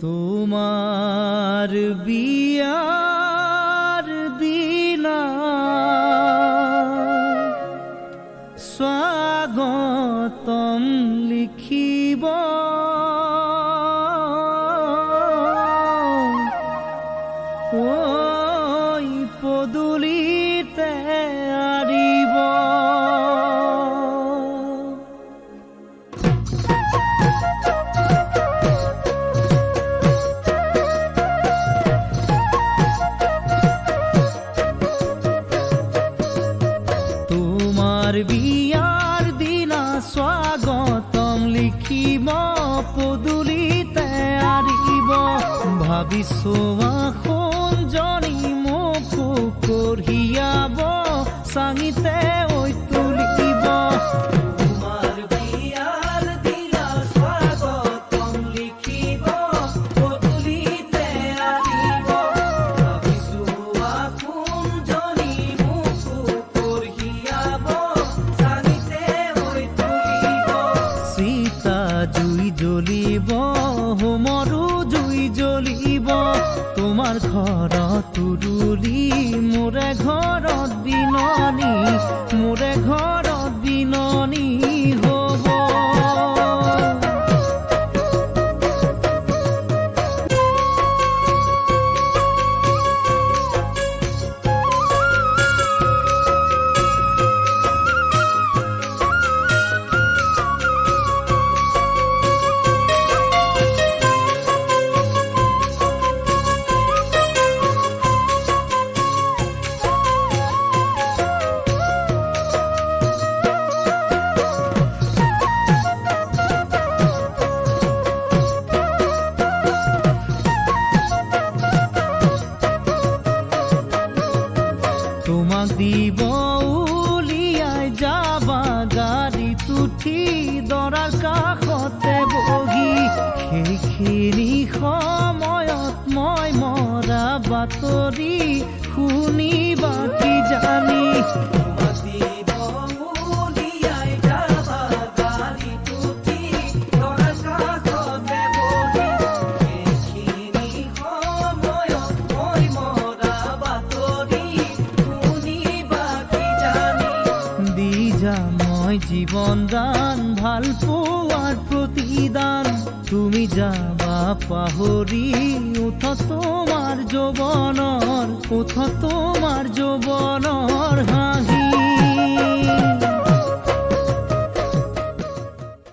তোমার বিয়ার দিনা স্বাগতম লিখিব ওই পদূলিতে আরিব। তোমার বিয়ার দিনা স্বাগতম লিখিব পদূলিতে আরিব। ভাবিছো এখন জনি মোক কঢ়িয়াব চাঙিতে ঐ তুলিব। তোমার বিয়ার দিনা স্বাগতম লিখিব পদূলিতে আরিব। ভাবিছো এখন জনি মোক কঢ়িয়াব চাঙিতে ঐ তুলিব। সীতা জুই জ্বলিব হোমৰো জুই জ্বলিব। তোমাৰ ঘৰত তুৰুলি মোৰে ঘৰত বিননি, মোৰে ঘৰত বিননি হ'ব। তোমাক দিব উলিয়াই যাবা গাড়ীত উঠি দৰাৰ কাষতে বহি। সেইখিনি সময়ত মই মৰা বাতৰি শুনিবা কি জানি। তোমাক দিব উলিয়াই যাবা গাড়ীত উঠি দৰাৰ কাষতে বহি। সেইখিনি সময়ত মই মৰা বাতৰি মই জীবন দান ভাল পোৱাৰ প্ৰতিদান। তুমি যাবা পাহৰি উঠ তোমাৰ যৌৱনৰ, উঠ তোমাৰ যৌৱনৰ